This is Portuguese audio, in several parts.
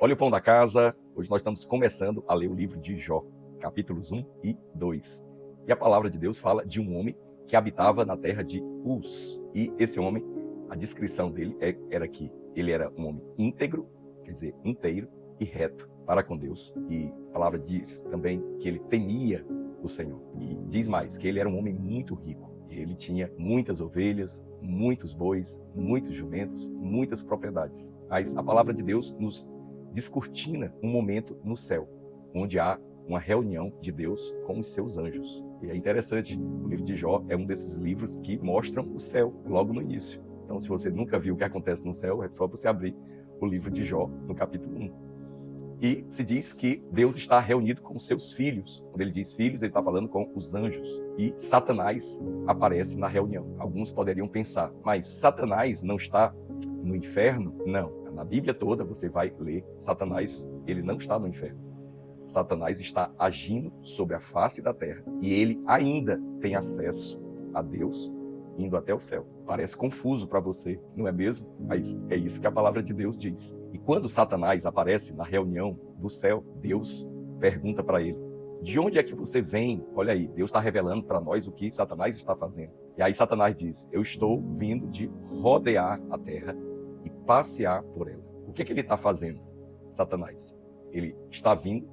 Olha o pão da casa. Hoje nós estamos começando a ler o livro de Jó, capítulos 1 e 2. E a palavra de Deus fala de um homem que habitava na terra de Uz. E esse homem, a descrição dele era que ele era um homem íntegro, quer dizer, inteiro e reto para com Deus. E a palavra diz também que ele temia o Senhor. E diz mais, que ele era um homem muito rico. Ele tinha muitas ovelhas, muitos bois, muitos jumentos, muitas propriedades. Mas a palavra de Deus nos descortina um momento no céu, onde há uma reunião de Deus com os seus anjos. E é interessante, o livro de Jó é um desses livros que mostram o céu logo no início. Então, se você nunca viu o que acontece no céu, é só você abrir o livro de Jó, no capítulo 1. E se diz que Deus está reunido com os seus filhos. Quando ele diz filhos, ele está falando com os anjos. E Satanás aparece na reunião. Alguns poderiam pensar, mas Satanás não está no inferno? Não. Na Bíblia toda você vai ler, Satanás, ele não está no inferno. Satanás está agindo sobre a face da terra. E ele ainda tem acesso a Deus, indo até o céu. Parece confuso para você, não é mesmo? Mas é isso que a palavra de Deus diz. E quando Satanás aparece na reunião do céu, Deus pergunta para ele, de onde é que você vem? Olha aí, Deus está revelando para nós o que Satanás está fazendo. E aí Satanás diz, eu estou vindo de rodear a terra e passear por ela. O que é que ele está fazendo, Satanás? Ele está vindo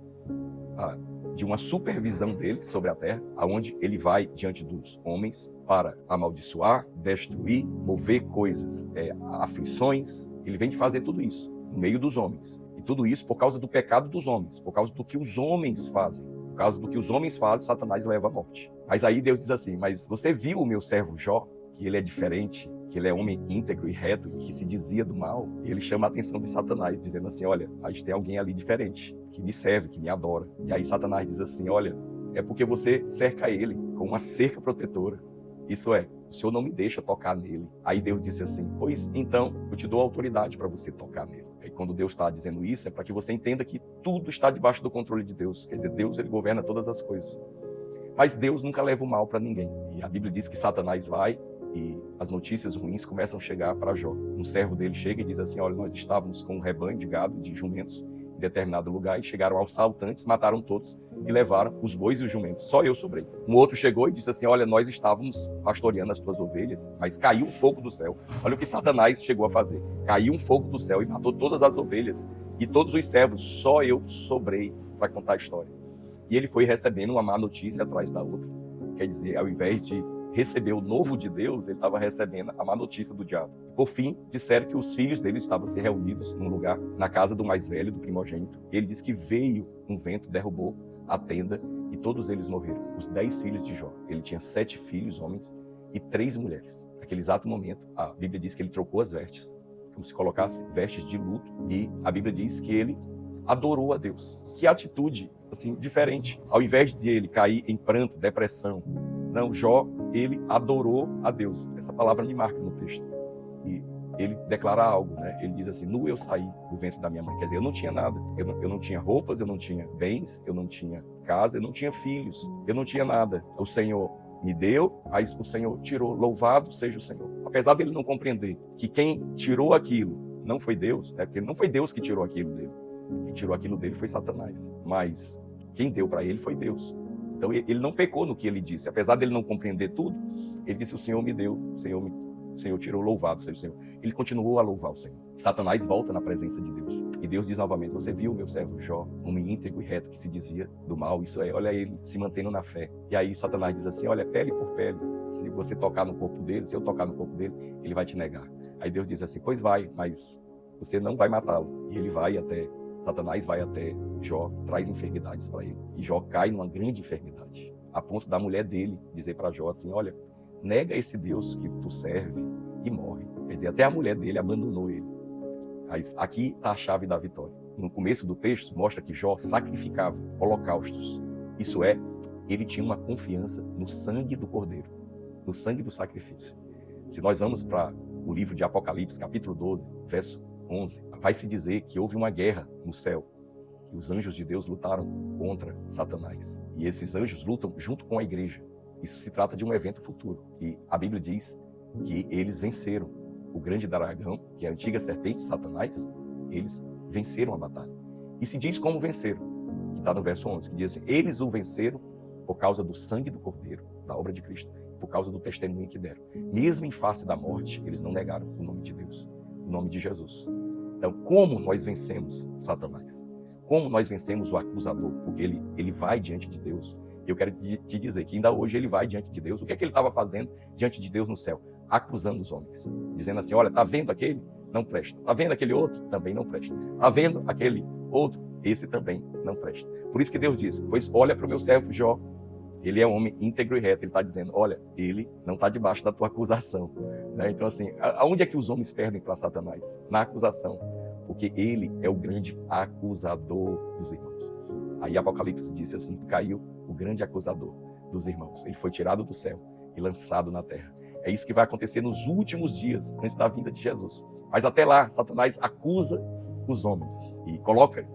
de uma supervisão dele sobre a terra, aonde ele vai diante dos homens para amaldiçoar, destruir, mover coisas, aflições. Ele vem de fazer tudo isso no meio dos homens. E tudo isso por causa do pecado dos homens, por causa do que os homens fazem. Por causa do que os homens fazem, Satanás leva à morte. Mas aí Deus diz assim, mas você viu o meu servo Jó, que ele é diferente, que ele é homem íntegro e reto e que se dizia do mal? E ele chama a atenção de Satanás, dizendo assim, olha, a gente tem alguém ali diferente, que me serve, que me adora. E aí Satanás diz assim, olha, é porque você cerca ele com uma cerca protetora. Isso é, o Senhor não me deixa tocar nele. Aí Deus disse assim, pois então eu te dou autoridade para você tocar nele. Aí quando Deus está dizendo isso, é para que você entenda que tudo está debaixo do controle de Deus. Quer dizer, Deus, ele governa todas as coisas. Mas Deus nunca leva o mal para ninguém. E a Bíblia diz que Satanás vai e as notícias ruins começam a chegar para Jó. Um servo dele chega e diz assim, olha, nós estávamos com um rebanho de gado, de jumentos, em determinado lugar, e chegaram assaltantes, mataram todos e levaram os bois e os jumentos. Só eu sobrei. Um outro chegou e disse assim, olha, nós estávamos pastoreando as tuas ovelhas, mas caiu um fogo do céu. Olha o que Satanás chegou a fazer. Caiu um fogo do céu e matou todas as ovelhas e todos os servos. Só eu sobrei para contar a história. E ele foi recebendo uma má notícia atrás da outra. Quer dizer, ao invés de receber o novo de Deus, ele estava recebendo a má notícia do diabo. Por fim, disseram que os filhos dele estavam se reunidos num lugar, na casa do mais velho, do primogênito. Ele disse que veio um vento, derrubou a tenda e todos eles morreram. Os 10 filhos de Jó. Ele tinha 7 filhos, homens, e 3 mulheres. Naquele exato momento, a Bíblia diz que ele trocou as vestes, como se colocasse vestes de luto, e a Bíblia diz que ele adorou a Deus. Que atitude, assim, diferente. Ao invés de ele cair em pranto, depressão, não, Jó, ele adorou a Deus. Essa palavra me marca no texto. E ele declara algo, né? Ele diz assim, nu eu saí do ventre da minha mãe. Quer dizer, eu não tinha nada. Eu não tinha roupas, eu não tinha bens, eu não tinha casa, eu não tinha filhos, eu não tinha nada. O Senhor me deu, mas o Senhor tirou. Louvado seja o Senhor. Apesar dele não compreender que quem tirou aquilo não foi Deus, né? Porque não foi Deus que tirou aquilo dele. Quem tirou aquilo dele foi Satanás. Mas quem deu para ele foi Deus. Então ele não pecou no que ele disse. Apesar dele não compreender tudo, ele disse, o Senhor me deu, o Senhor tirou, louvado seja o Senhor. Ele continuou a louvar o Senhor. Satanás volta na presença de Deus. E Deus diz novamente, você viu o meu servo Jó, homem íntegro e reto que se desvia do mal. Isso é, olha ele se mantendo na fé. E aí Satanás diz assim, olha, pele por pele. Se você tocar no corpo dele, se eu tocar no corpo dele, ele vai te negar. Aí Deus diz assim, pois vai, mas você não vai matá-lo. E ele vai até... Satanás vai até Jó, traz enfermidades para ele. E Jó cai numa grande enfermidade, a ponto da mulher dele dizer para Jó assim, olha, nega esse Deus que tu serve e morre. Quer dizer, até a mulher dele abandonou ele. Mas aqui está a chave da vitória. No começo do texto, mostra que Jó sacrificava holocaustos. Isso é, ele tinha uma confiança no sangue do cordeiro, no sangue do sacrifício. Se nós vamos para o livro de Apocalipse, capítulo 12, verso 11, vai se dizer que houve uma guerra no céu, que os anjos de Deus lutaram contra Satanás. E esses anjos lutam junto com a igreja. Isso se trata de um evento futuro. E a Bíblia diz que eles venceram o grande dragão, que é a antiga serpente, Satanás. Eles venceram a batalha. E se diz como venceram, que está no verso 11, que diz assim, eles o venceram por causa do sangue do Cordeiro, da obra de Cristo, por causa do testemunho que deram. Mesmo em face da morte, eles não negaram o nome de Deus, o nome de Jesus. Então, como nós vencemos Satanás? Como nós vencemos o acusador? Porque ele vai diante de Deus. Eu quero te dizer que ainda hoje ele vai diante de Deus. O que é que ele estava fazendo diante de Deus no céu? Acusando os homens. Dizendo assim, olha, está vendo aquele? Não presta. Está vendo aquele outro? Também não presta. Está vendo aquele outro? Esse também não presta. Por isso que Deus diz, pois olha para o meu servo Jó. Ele é um homem íntegro e reto. Ele está dizendo, olha, ele não está debaixo da tua acusação. Então assim, aonde é que os homens perdem para Satanás? Na acusação. Porque ele é o grande acusador dos irmãos. Aí Apocalipse disse assim, caiu o grande acusador dos irmãos. Ele foi tirado do céu e lançado na terra. É isso que vai acontecer nos últimos dias, antes da vinda de Jesus. Mas até lá, Satanás acusa os homens e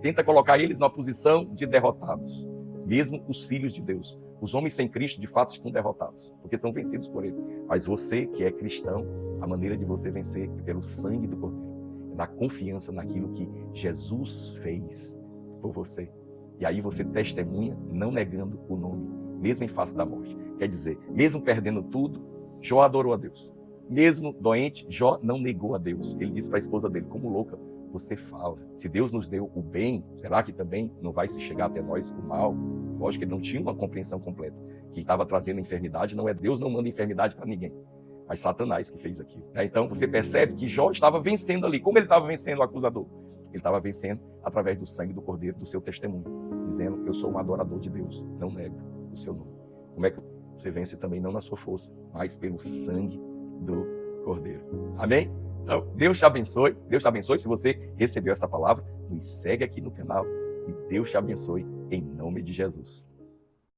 tenta colocar eles na posição de derrotados. Mesmo os filhos de Deus. Os homens sem Cristo, de fato, estão derrotados, porque são vencidos por ele. Mas você, que é cristão, a maneira de você vencer é pelo sangue do Cordeiro. É na confiança naquilo que Jesus fez por você. E aí você testemunha, não negando o nome, mesmo em face da morte. Quer dizer, mesmo perdendo tudo, Jó adorou a Deus. Mesmo doente, Jó não negou a Deus. Ele disse para a esposa dele, como louca, você fala. Se Deus nos deu o bem, será que também não vai se chegar até nós o mal? Lógico que ele não tinha uma compreensão completa. Quem estava trazendo a enfermidade não é Deus, não manda enfermidade para ninguém. Mas Satanás que fez aquilo. Então você percebe que Jó estava vencendo ali. Como ele estava vencendo o acusador? Ele estava vencendo através do sangue do Cordeiro, do seu testemunho, dizendo, eu sou um adorador de Deus, não nego o seu nome. Como é que você vence também? Não na sua força, mas pelo sangue do Cordeiro. Amém? Então, Deus te abençoe. Deus te abençoe. Se você recebeu essa palavra, nos segue aqui no canal e Deus te abençoe em nome de Jesus.